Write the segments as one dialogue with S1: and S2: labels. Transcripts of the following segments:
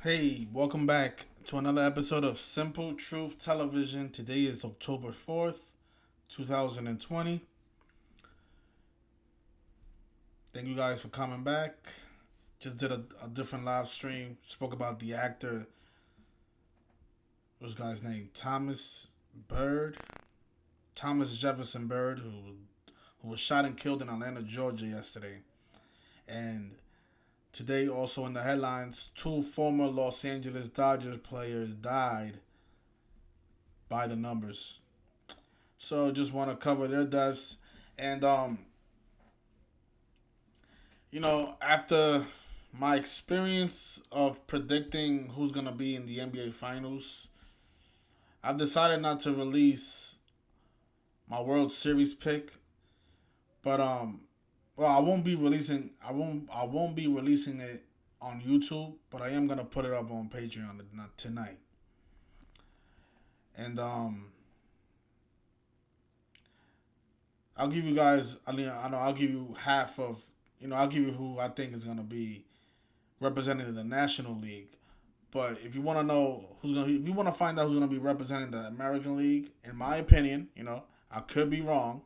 S1: Hey, welcome back to another episode of Simple Truth Television. Today is October 4th, 2020. Thank you guys for coming back. Just did a different live stream. Spoke about the actor, what's the guy's name? Bird. Thomas Jefferson Bird, who was shot and killed in Atlanta, Georgia yesterday. And today, also in the headlines, two former Los Angeles Dodgers players died by the numbers. So just want to cover their deaths. And after my experience of predicting who's gonna be in the NBA Finals, I've decided not to release my World Series pick. But well, I won't be releasing it on YouTube, but I am gonna put it up on Patreon tonight. And I'll give you guys. I know I'll give you half of. I'll give you who I think is gonna be representing the National League. But if you want to know if you want to find out who's gonna be representing the American League, in my opinion, I could be wrong.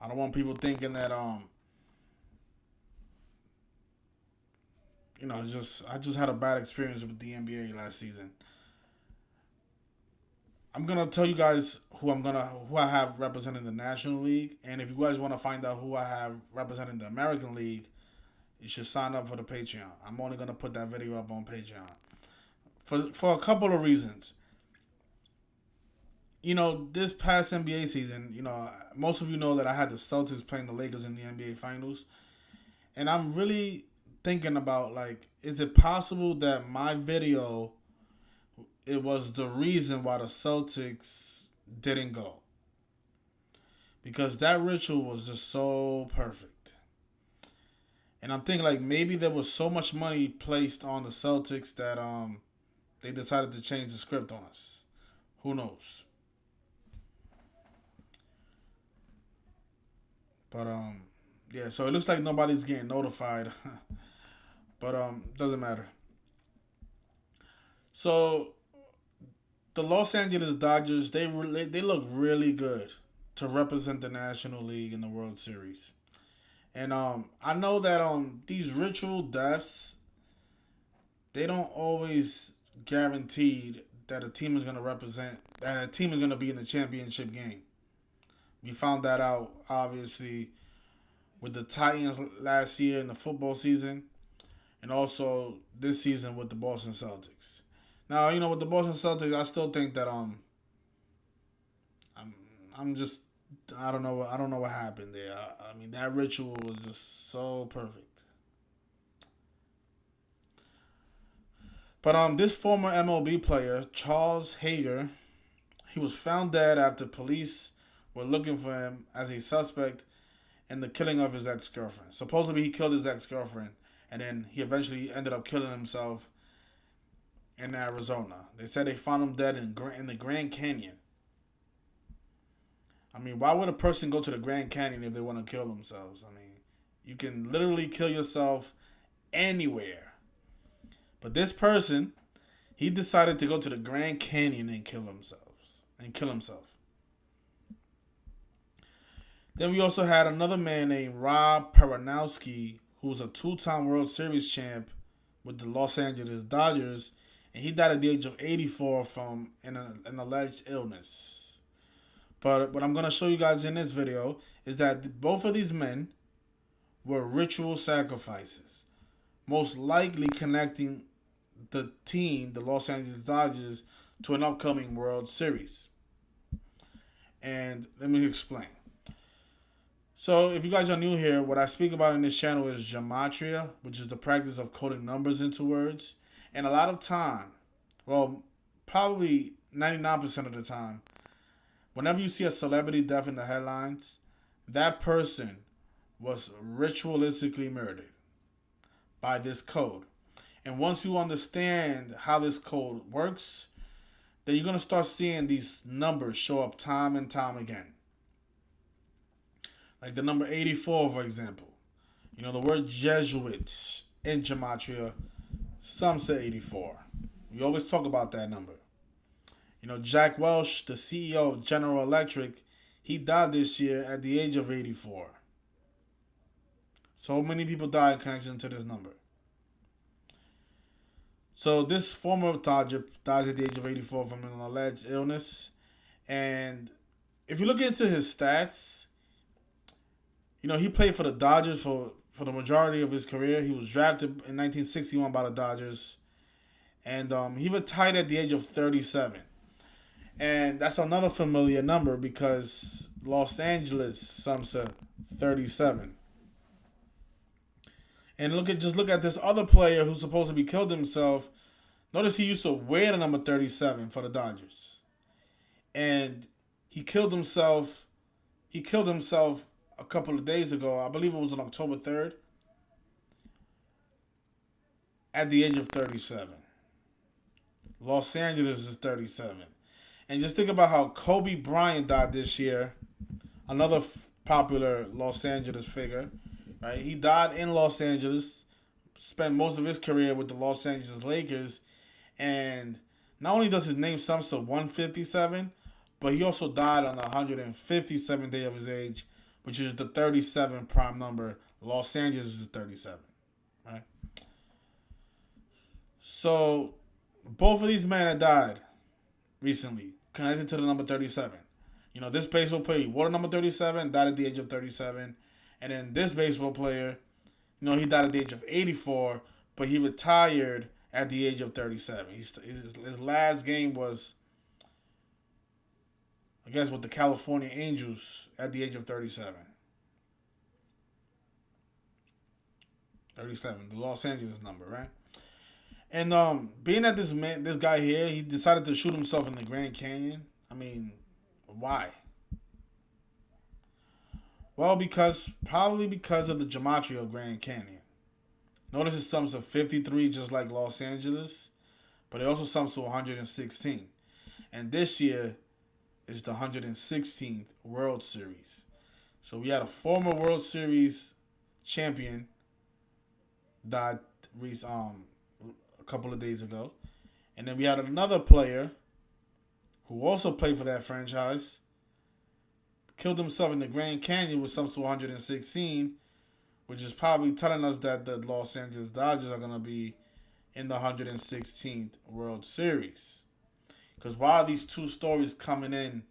S1: I don't want people thinking that I just had a bad experience with the NBA last season. I'm gonna tell you guys who I have representing the National League, and if you guys want to find out who I have representing the American League, you should sign up for the Patreon. I'm only gonna put that video up on Patreon for a couple of reasons. This past NBA season, most of you know that I had the Celtics playing the Lakers in the NBA Finals, and I'm really thinking about, like, is it possible that my video it was the reason why the Celtics didn't go? Because that ritual was just so perfect. And I'm thinking, like, maybe there was so much money placed on the Celtics that they decided to change the script on us. Who knows? But yeah, so it looks like nobody's getting notified. But doesn't matter. So the Los Angeles Dodgers, they look really good to represent the National League in the World Series. And I know that these ritual deaths, they don't always guarantee that a team is going to be in the championship game. We found that out, obviously, with the Titans last year in the football season, and also this season with the Boston Celtics. Now, with the Boston Celtics, I still think that I'm just I don't know what happened there. I mean, that ritual was just so perfect. But this former MLB player, Charles Haeger, he was found dead after police were looking for him as a suspect in the killing of his ex-girlfriend. Supposedly he killed his ex-girlfriend, and then he eventually ended up killing himself in Arizona. They said they found him dead in the Grand Canyon. I mean, why would a person go to the Grand Canyon if they want to kill themselves? I mean, you can literally kill yourself anywhere. But this person, he decided to go to the Grand Canyon and kill himself. Then we also had another man named Rob Perranoski, who was a two-time World Series champ with the Los Angeles Dodgers, and he died at the age of 84 from an alleged illness. But what I'm going to show you guys in this video is that both of these men were ritual sacrifices, most likely connecting the team, the Los Angeles Dodgers, to an upcoming World Series. And let me explain. So, if you guys are new here, what I speak about in this channel is gematria, which is the practice of coding numbers into words. And a lot of time, well, probably 99% of the time, whenever you see a celebrity death in the headlines, that person was ritualistically murdered by this code. And once you understand how this code works, then you're going to start seeing these numbers show up time and time again. Like the number 84, for example. The word Jesuit in gematria Some say 84. We always talk about that number. Jack Welch, the CEO of General Electric, he died this year at the age of 84. So many people died in connection to this number. So this former Dodger dies at the age of 84 from an alleged illness. And if you look into his stats, he played for the Dodgers for the majority of his career. He was drafted in 1961 by the Dodgers. And he retired at the age of 37. And that's another familiar number because Los Angeles sums to 37. And look at this other player who's supposed to be killed himself. Notice he used to wear the number 37 for the Dodgers. And he killed himself. He killed himself a couple of days ago. I believe it was on October 3rd. At the age of 37. Los Angeles is 37. And just think about how Kobe Bryant died this year. Another popular Los Angeles figure. Right? He died in Los Angeles. Spent most of his career with the Los Angeles Lakers. And not only does his name sum to 157, but he also died on the 157th day of his age, which is the 37 prime number. Los Angeles is 37. Right? So, both of these men that died recently connected to the number 37. This baseball player wore the number 37, died at the age of 37. And then this baseball player, he died at the age of 84, but he retired at the age of 37. His last game was, I guess, with the California Angels at the age of 37. 37, the Los Angeles number, right? And being that this guy here, he decided to shoot himself in the Grand Canyon. I mean, why? Well, probably because of the gematria of Grand Canyon. Notice it sums to 53 just like Los Angeles, but it also sums to 116. And this year is the 116th World Series. So we had a former World Series champion died a couple of days ago. And then we had another player who also played for that franchise, killed himself in the Grand Canyon with sums to 116, which is probably telling us that the Los Angeles Dodgers are going to be in the 116th World Series. Because why are these two stories coming in,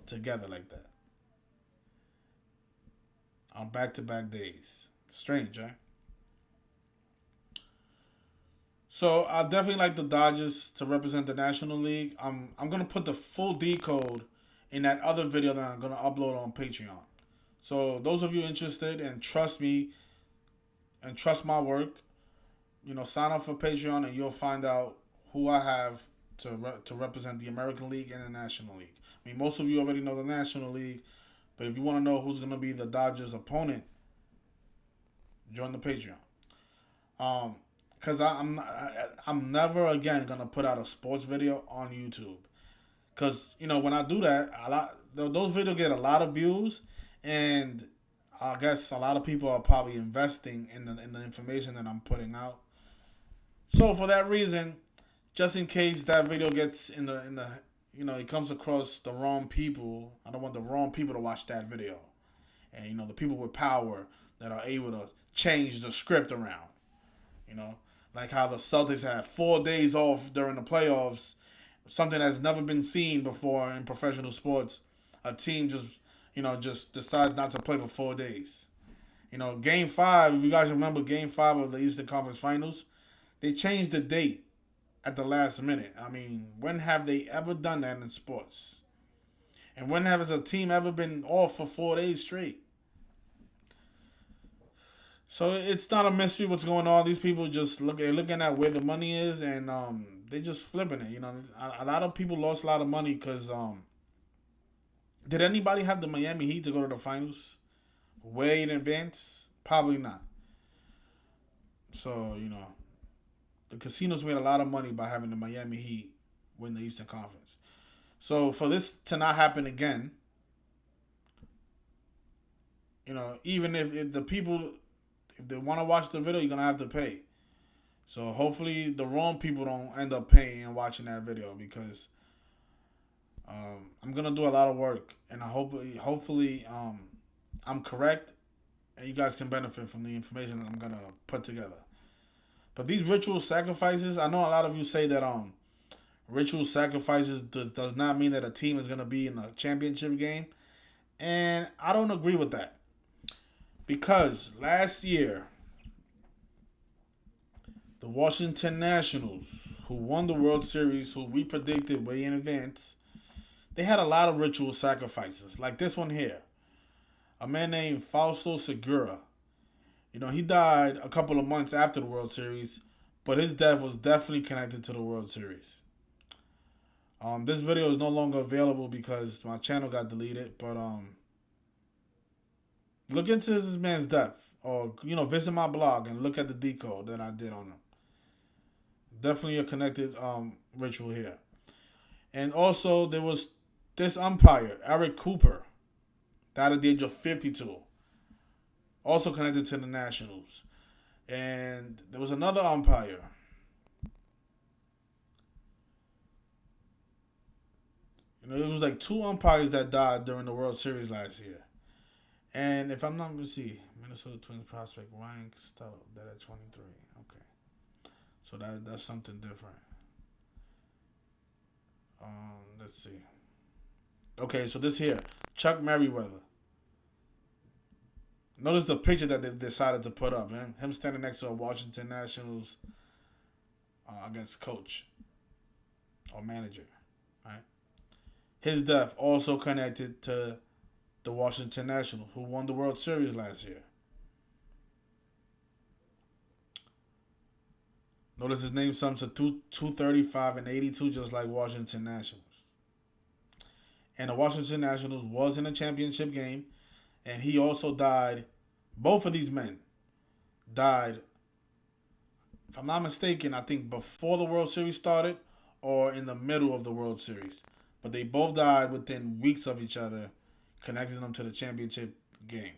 S1: together like that? On back-to-back days. Strange, right? So I definitely like the Dodgers to represent the National League. I'm gonna put the full decode in that other video that I'm gonna upload on Patreon. So those of you interested and trust me and trust my work, sign up for Patreon and you'll find out who I have to represent the American League and the National League. I mean, most of you already know the National League, but if you want to know who's gonna be the Dodgers' opponent, join the Patreon. Because I'm never again gonna put out a sports video on YouTube. Because when I do that, those videos get a lot of views, and I guess a lot of people are probably investing in the information that I'm putting out. So for that reason, just in case that video gets in the it comes across the wrong people, I don't want the wrong people to watch that video, and the people with power that are able to change the script around. Like how the Celtics had 4 days off during the playoffs, something that's never been seen before in professional sports. A team just decides not to play for 4 days. Game 5, if you guys remember Game 5 of the Eastern Conference Finals, they changed the date at the last minute. I mean, when have they ever done that in sports? And when has a team ever been off for 4 days straight? So it's not a mystery what's going on. These people just looking at where the money is, and they just flipping it. A lot of people lost a lot of money because did anybody have the Miami Heat to go to the finals way in advance? Probably not. So the casinos made a lot of money by having the Miami Heat win the Eastern Conference. So for this to not happen again, even if the people if they want to watch the video, you're gonna have to pay. So hopefully the wrong people don't end up paying and watching that video because I'm gonna do a lot of work, and hopefully I'm correct, and you guys can benefit from the information that I'm gonna put together. But these ritual sacrifices, I know a lot of you say that ritual sacrifices does not mean that a team is gonna be in the championship game, and I don't agree with that because last year the Washington Nationals, who won the World Series, who we predicted way in advance, they had a lot of ritual sacrifices, like this one here. A man named Fausto Segura. You know, he died a couple of months after the World Series, but his death was definitely connected to the World Series. This video is no longer available because my channel got deleted, but look into this man's death, or visit my blog and look at the decode that I did on him. Definitely a connected ritual here. And also there was this umpire, Eric Cooper, died at the age of 52. Also connected to the Nationals. And there was another umpire. It was like two umpires that died during the World Series last year. And if I'm not, let me see, Minnesota Twins prospect Ryan Costello, dead at 23. Okay. So that's something different. Let's see. Okay, so this here, Chuck Merriweather. Notice the picture that they decided to put up, man. Him standing next to a Washington Nationals, I guess, coach or manager, right? His death also connected to the Washington Nationals, who won the World Series last year. Notice his name sums to 235 and 82, just like Washington Nationals. And the Washington Nationals was in a championship game, and he also died. Both of these men died, if I'm not mistaken, I think before the World Series started or in the middle of the World Series. But they both died within weeks of each other, connecting them to the championship game.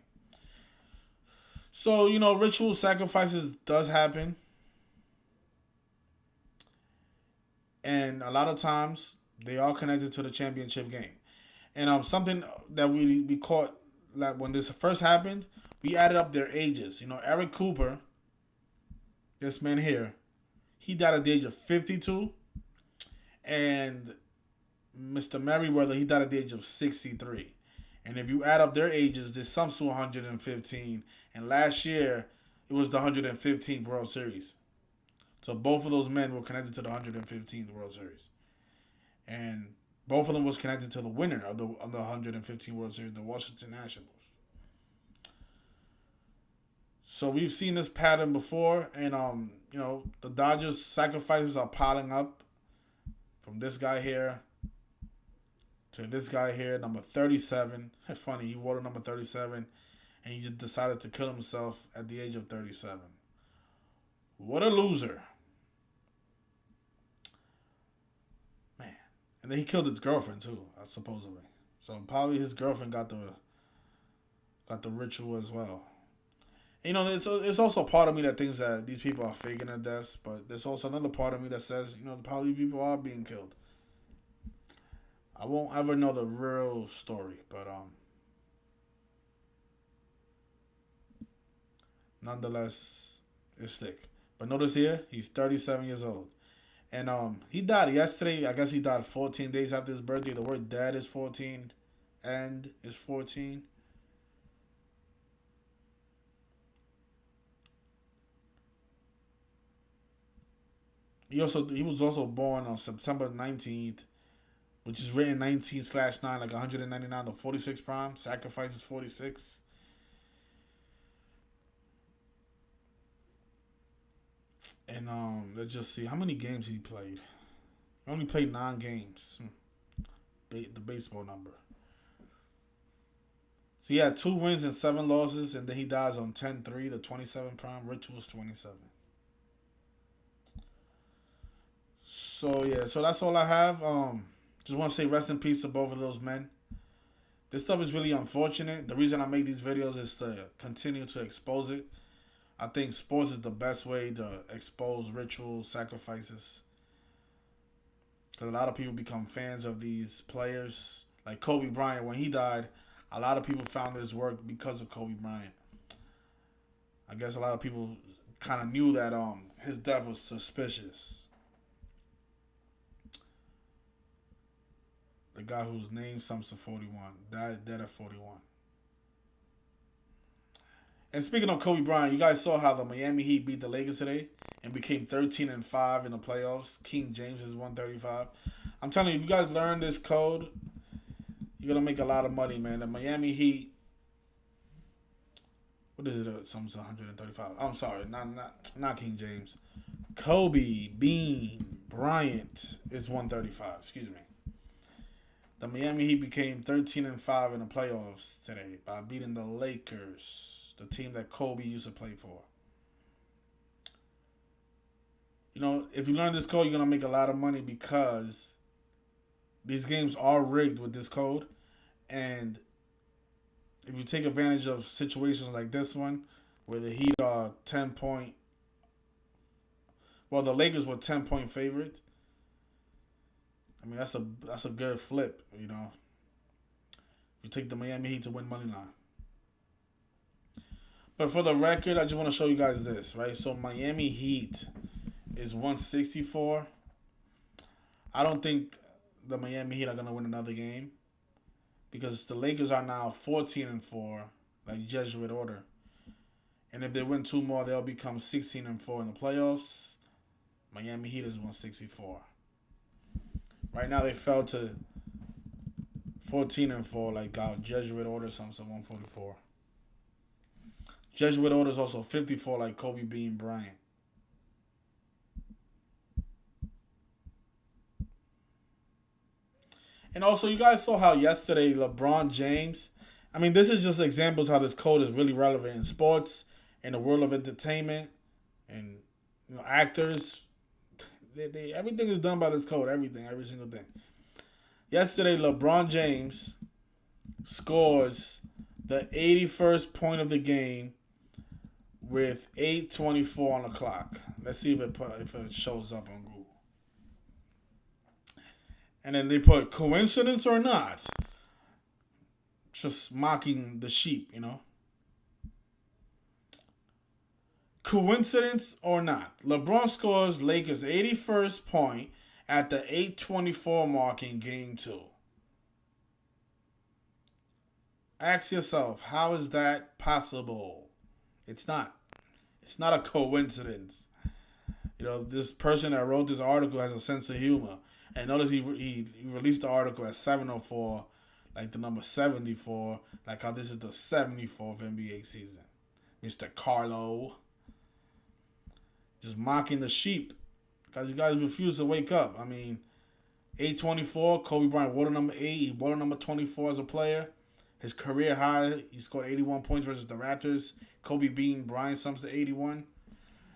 S1: So, ritual sacrifices does happen. And a lot of times, they are connected to the championship game. And something that we caught, like when this first happened, we added up their ages. Eric Cooper, this man here, he died at the age of 52. And Mr. Merriweather, he died at the age of 63. And if you add up their ages, this sums to 115. And last year, it was the 115th World Series. So both of those men were connected to the 115th World Series. And both of them was connected to the winner of the 115th World Series, the Washington Nationals. So we've seen this pattern before, and the Dodgers sacrifices are piling up from this guy here to this guy here, number 37. It's funny, he wore the number 37, and he just decided to kill himself at the age of 37. What a loser. Man. And then he killed his girlfriend too, supposedly. So probably his girlfriend got the ritual as well. There's also a part of me that thinks that these people are faking their deaths, but there's also another part of me that says, probably people are being killed. I won't ever know the real story, but nonetheless, it's thick. But notice here, he's 37 years old. And he died yesterday. I guess he died 14 days after his birthday. The word dad is 14 and is 14. He was also born on September 19th, which is written 19/9, like 199 to 46 prime. Sacrifice is 46. And let's just see how many games he played. He only played 9 games. The baseball number. So he had 2 wins and 7 losses, and then he dies on 10/3, the 27 prime. Rituals 27. So yeah, so that's all I have. Just want to say rest in peace to both of those men. This stuff is really unfortunate. The reason I make these videos is to continue to expose it. I think sports is the best way to expose rituals, sacrifices. Because a lot of people become fans of these players. Like Kobe Bryant, when he died, a lot of people found his work because of Kobe Bryant. I guess a lot of people kind of knew that his death was suspicious. The guy whose name sums to 41 died dead at 41. And speaking of Kobe Bryant, you guys saw how the Miami Heat beat the Lakers today and became 13-5 in the playoffs. King James is 135. I'm telling you, if you guys learn this code, you're gonna make a lot of money, man. The Miami Heat, what is it? Someone's 135. I'm sorry, not King James. Kobe Bean Bryant is 135. Excuse me. The Miami Heat became 13-5 in the playoffs today by beating the Lakers, the team that Kobe used to play for. You know, if you learn this code, you're gonna make a lot of money because these games are rigged with this code, and if you take advantage of situations like this one, where the Heat are 10-point, well, the Lakers were 10-point favorites. I mean, that's a good flip, you know. You take the Miami Heat to win money line. But for the record, I just want to show you guys this, right? So Miami Heat is 164. I don't think the Miami Heat are gonna win another game because the Lakers are now 14-4, like Jesuit order. And if they win two more, they'll become 16-4 in the playoffs. Miami Heat is 164. Right now they fell to 14-4, like Jesuit order something, so 144. Jesuit order is also 54, like Kobe Bean Bryant. And also, you guys saw how yesterday LeBron James, I mean, this is just examples how this code is really relevant in sports, in the world of entertainment, and actors. Everything is done by this code. Everything, every single thing. Yesterday, LeBron James scores the 81st point of the game with 8:24 on the clock. Let's see if it shows up on Google. And then they put coincidence or not. Just mocking the sheep, you know. Coincidence or not, LeBron scores Lakers' 81st point at the 8:24 mark in Game 2. Ask yourself, how is that possible? It's not. It's not a coincidence. You know, this person that wrote this article has a sense of humor. And notice he released the article at 7:04, like the number 74, like how this is the 74th NBA season. Mr. Carlo. Just mocking the sheep. Because you guys refuse to wake up. I mean, 8:24, Kobe Bryant wore number 8. He wore number 24 as a player. His career high, he scored 81 points versus the Raptors. Kobe Bean Bryant sums to 81.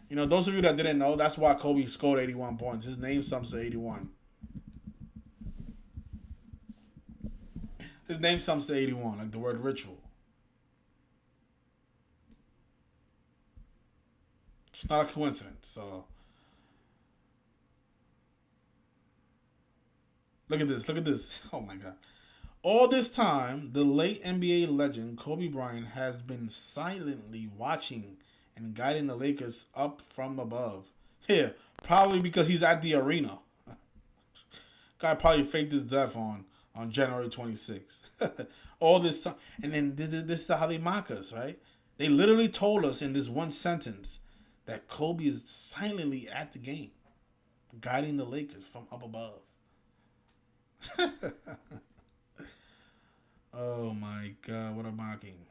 S1: You know, those of you that didn't know, that's why Kobe scored 81 points. His name sums to 81. His name sums to 81, like the word ritual. It's not a coincidence. So, look at this. Look at this. Oh, my God. All this time, the late NBA legend Kobe Bryant has been silently watching and guiding the Lakers up from above. Here, probably because he's at the arena. Guy probably faked his death on January 26th. All this time. And then this is how they mock us, right? They literally told us in this one sentence that Kobe is silently at the game, guiding the Lakers from up above. Oh my God, what a mocking.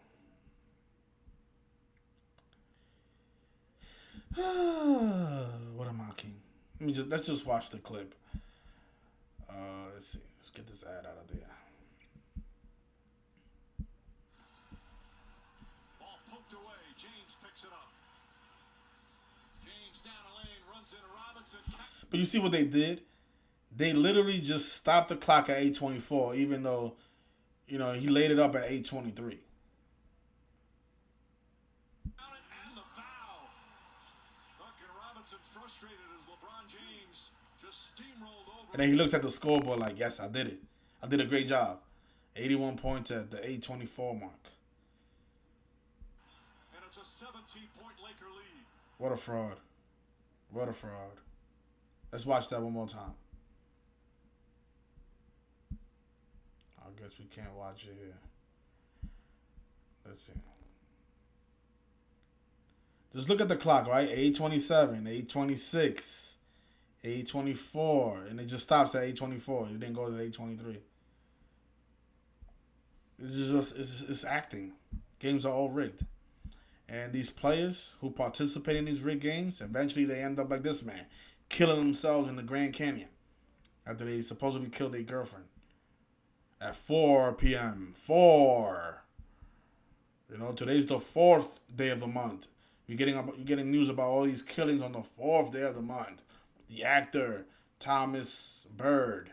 S1: What a mocking. Let's just watch the clip. Let's see. Let's get this ad out of there.
S2: Ball poked away. James picks it up. James down the lane, runs into Robinson.
S1: But you see what they did? They literally just stopped the clock at 8:24, even though, he laid it up at 8:23.
S2: And the foul. Robinson frustrated as LeBron James just steamrolled over.
S1: And then he looks at the scoreboard like, yes, I did it. I did a great job. 81 points at the 8:24 mark.
S2: And it's a 17-point Laker lead.
S1: What a fraud. What a fraud. Let's watch that one more time. I guess we can't watch it here. Let's see. Just look at the clock, right? 8:27, 8:26, 8:24, and it just stops at 8:24. It didn't go to 8:23. It's acting. Games are all rigged. And these players who participate in these rigged games, eventually they end up like this man, killing themselves in the Grand Canyon after they supposedly killed their girlfriend at 4 p.m. 4. You know, today's the 4th day of the month. You're getting news about all these killings on the 4th day of the month. The actor Thomas Bird,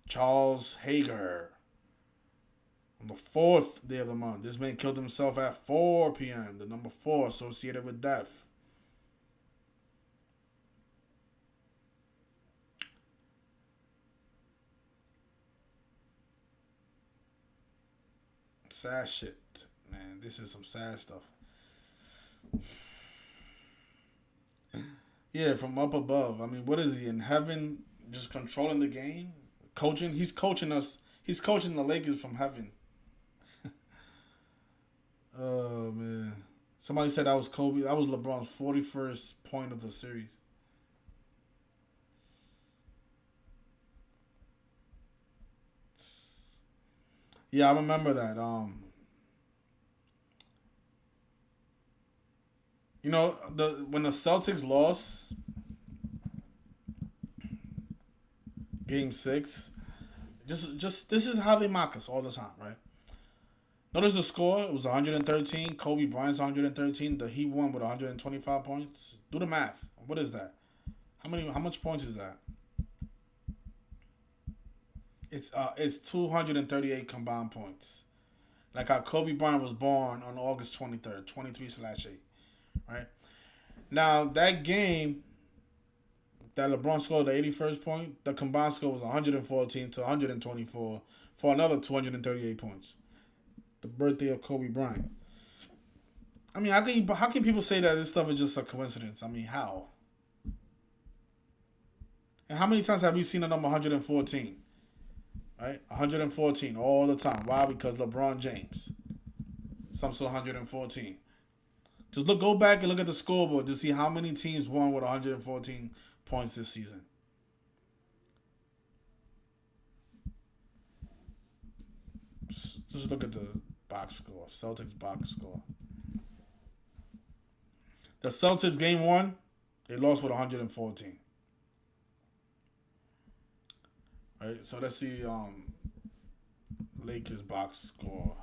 S1: Charles Haeger. On the 4th day of the month, this man killed himself at 4 p.m. The number 4 associated with death. Sad shit, man. This is some sad stuff. Yeah, from up above. I mean, what is he in heaven? Just controlling the game, coaching. He's coaching us. He's coaching the Lakers from heaven. Oh man! Somebody said that was Kobe. That was LeBron's 41st point of the series. Yeah, I remember that. You know, when the Celtics lost Game 6, just this is how they mock us all the time, right? Notice the score. It was 113. Kobe Bryant's 113. The Heat won with 125 points. Do the math. What is that? How much points is that? It's 238 combined points. Like how Kobe Bryant was born on August 23rd, 23/8. Right? Now that game that LeBron scored the 81st point, the combined score was 114 to 124 for another 238 points. The birthday of Kobe Bryant. I mean, how can people say that this stuff is just a coincidence? I mean, how? And how many times have we seen the number 114? Right? 114 all the time. Why? Because LeBron James. Some sort 114. Just go back and look at the scoreboard to see how many teams won with 114 points this season. Just look at the box score. Celtics box score. The Celtics game 1, they lost with 114. Right, so let's see Lakers box score.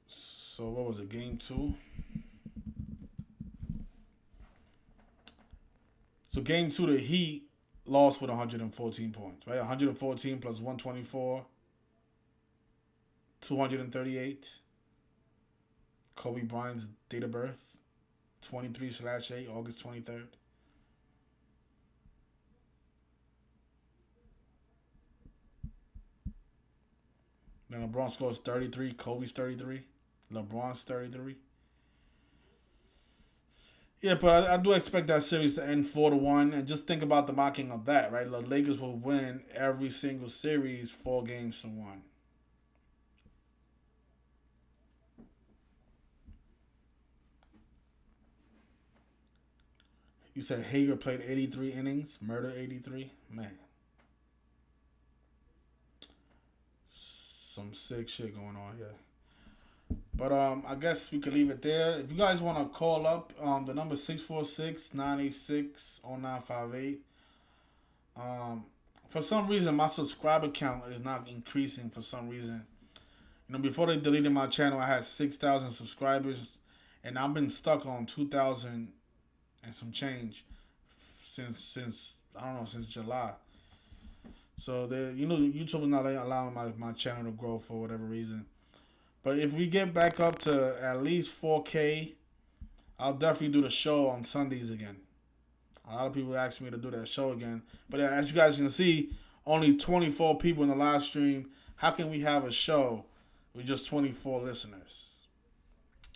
S1: So what was it, game 2? So game 2, the Heat lost with 114 points, right? 114 plus 124, 238. Kobe Bryant's date of birth, 23/8, August 23rd. Then LeBron scores 33, Kobe's 33, LeBron's 33. Yeah, but I do expect that series to end 4-1, and just think about the mocking of that, right? The Lakers will win every single series 4-1. You said Haeger played 83 innings, murder 83? Man. Some sick shit going on here. But I guess we could leave it there. If you guys want to call up, the number 646-986-0958. For some reason, my subscriber count is not increasing for some reason. You know, before they deleted my channel, I had 6,000 subscribers, and I've been stuck on 2,000 and some change since I don't know, since July. So YouTube is not allowing my channel to grow for whatever reason. But if we get back up to at least 4K, I'll definitely do the show on Sundays again. A lot of people ask me to do that show again. But as you guys can see, only 24 people in the live stream. How can we have a show with just 24 listeners?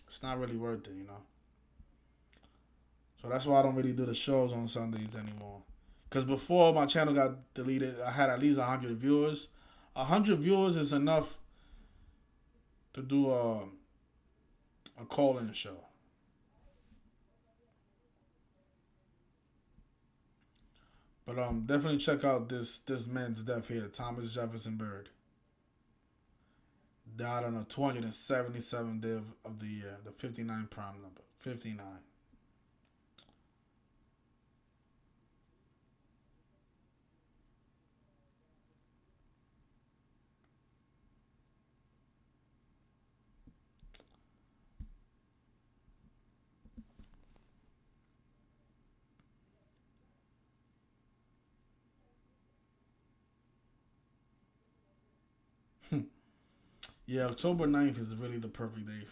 S1: It's not really worth it, you know. So that's why I don't really do the shows on Sundays anymore. Because before my channel got deleted, I had at least 100 viewers. 100 viewers is enough to do a call-in show. But definitely check out this man's death here, Thomas Jefferson Bird. Died on the 277th day of the year, the 59 prime number, 59. Yeah, October 9th is really the perfect day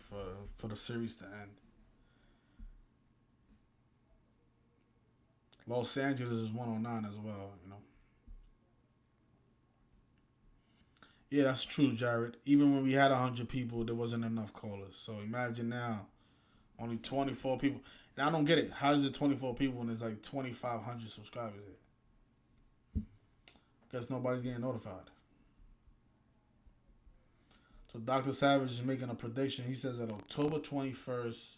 S1: for the series to end. Los Angeles is 109 as well, you know. Yeah, that's true, Jared. Even when we had 100 people, there wasn't enough callers. So imagine now, only 24 people. And I don't get it. How is it 24 people when there's like 2,500 subscribers here? Guess nobody's getting notified. So Dr. Savage is making a prediction. He says that October 21st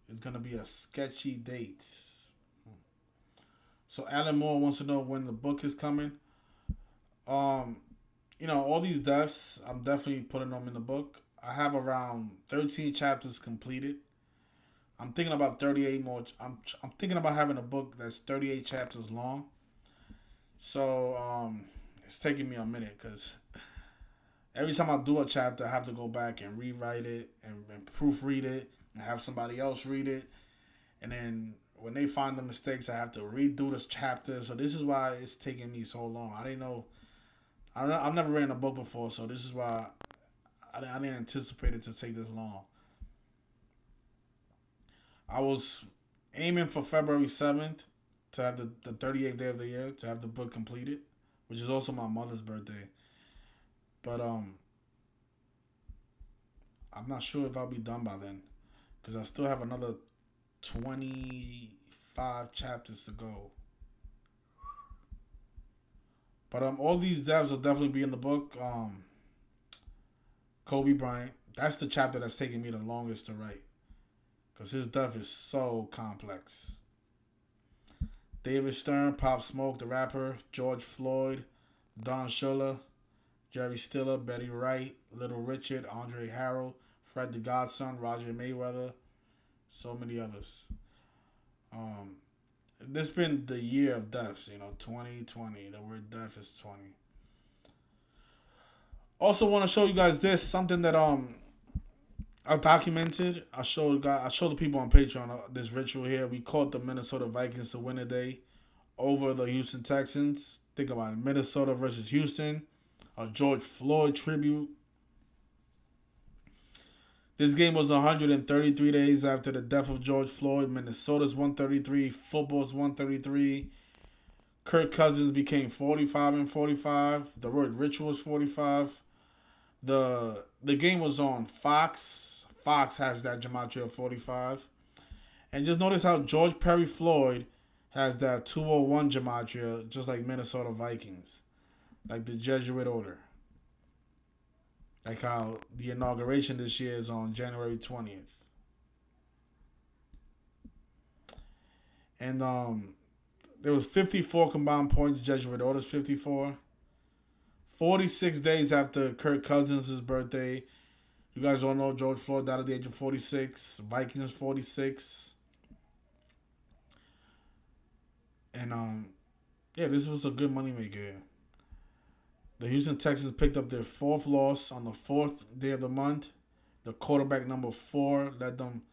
S1: is going to be a sketchy date. So Alan Moore wants to know when the book is coming. You know, all these deaths, I'm definitely putting them in the book. I have around 13 chapters completed. I'm thinking about 38 more. I'm thinking about having a book that's 38 chapters long. So it's taking me a minute because every time I do a chapter, I have to go back and rewrite it and proofread it and have somebody else read it. And then when they find the mistakes, I have to redo this chapter. So this is why it's taking me so long. I didn't know. I've never written a book before, so this is why I didn't anticipate it to take this long. I was aiming for February 7th to have the 38th day of the year to have the book completed, which is also my mother's birthday. But I'm not sure if I'll be done by then because I still have another 25 chapters to go. But all these devs will definitely be in the book. Kobe Bryant. That's the chapter that's taking me the longest to write. Because his death is so complex. David Stern, Pop Smoke, the rapper. George Floyd. Don Shula. Jerry Stiller. Betty Wright. Little Richard. Andre Harrell. Fred the Godson. Roger Mayweather. So many others. This has been the year of deaths, 2020. The word death is 20. Also want to show you guys this, something that I documented. I showed the people on Patreon this ritual here. We caught the Minnesota Vikings to win today over the Houston Texans. Think about it. Minnesota versus Houston. A George Floyd tribute. This game was 133 days after the death of George Floyd. Minnesota's 133. Football's 133. Kirk Cousins became 45 and 45. The word ritual is 45. The game was on Fox. Fox has that gematria of 45. And just notice how George Perry Floyd has that 201 gematria, just like Minnesota Vikings. Like the Jesuit order. Like how the inauguration this year is on January 20th. And there was 54 combined points, Jesuit orders 54. 46 days after Kirk Cousins' birthday. You guys all know George Floyd died at the age of 46. Vikings 46. And yeah, this was a good moneymaker. The Houston Texans picked up their fourth loss on the fourth day of the month. The quarterback number 4 led them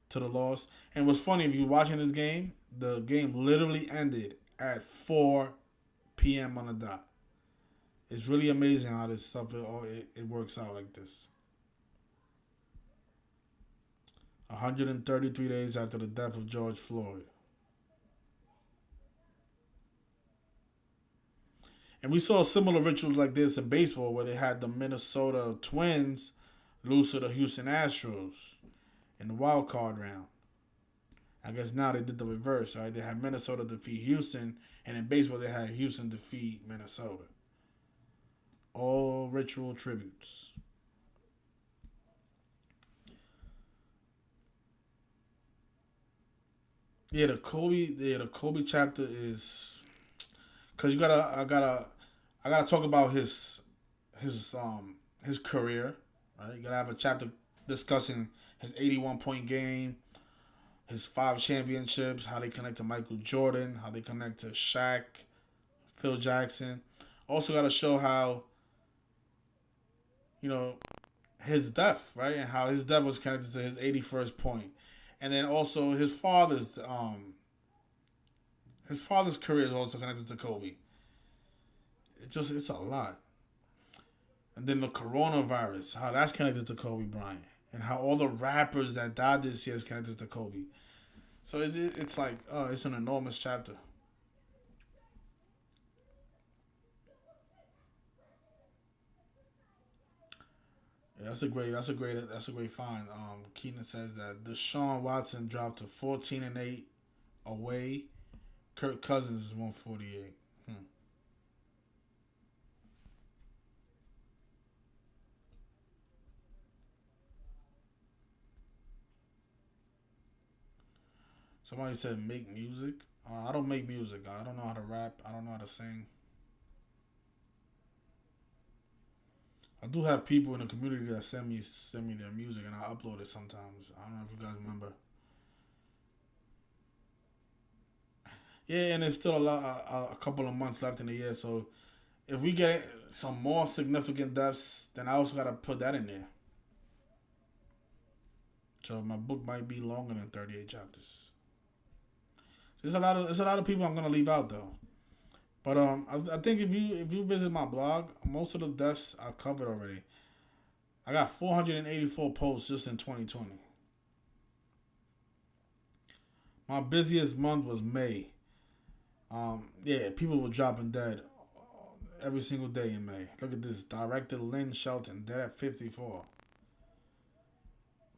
S1: to the loss. And what's funny, if you're watching this game, the game literally ended at 4 p.m. on the dot. It's really amazing how this stuff it works out like this. 133 days after the death of George Floyd. And we saw similar rituals like this in baseball where they had the Minnesota Twins lose to the Houston Astros in the wild card round. I guess now they did the reverse, right? They had Minnesota defeat Houston, and in baseball they had Houston defeat Minnesota. All ritual tributes. The Kobe chapter is because I gotta talk about his career, right? You gotta have a chapter discussing his 81-point game, his 5 championships, how they connect to Michael Jordan, how they connect to Shaq, Phil Jackson. Also gotta show how, you know, his death, right? And how his death was connected to his 81st point. And then also his father's career is also connected to Kobe. It's a lot. And then the coronavirus, how that's connected to Kobe Bryant, and how all the rappers that died this year is connected to Kobe. So it's like, oh, it's an enormous chapter. Yeah, that's a great find. Keenan says that Deshaun Watson dropped to 14-8 away. Kirk Cousins is 148. Somebody said make music. I don't make music. I don't know how to rap. I don't know how to sing. I do have people in the community that send me their music, and I upload it sometimes. I don't know if you guys remember. Yeah, and there's still a couple of months left in the year. So if we get some more significant deaths, then I also gotta put that in there. So my book might be longer than 38 chapters. There's a lot of people I'm gonna leave out though. But I think if you visit my blog, most of the deaths I covered already. I got 484 posts just in 2020. My busiest month was May. Yeah, people were dropping dead every single day in May. Look at this. Director Lynn Shelton, dead at 54.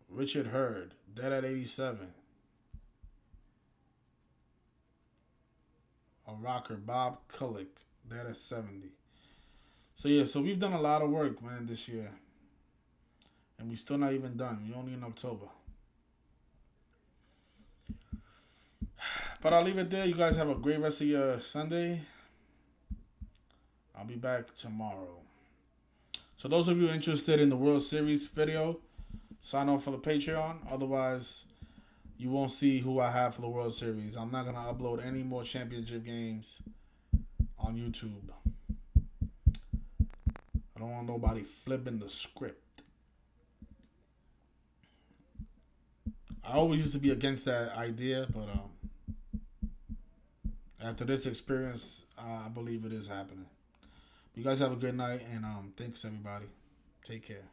S1: Richard Hurd, dead at 87. A rocker, Bob Kulick, dead at 70. So yeah, so we've done a lot of work, man, this year. And we still not even done. We only in October. But I'll leave it there. You guys have a great rest of your Sunday. I'll be back tomorrow. So those of you interested in the World Series video, sign up for the Patreon. Otherwise, you won't see who I have for the World Series. I'm not going to upload any more championship games on YouTube. I don't want nobody flipping the script. I always used to be against that idea, but after this experience, I believe it is happening. You guys have a good night, and thanks, everybody. Take care.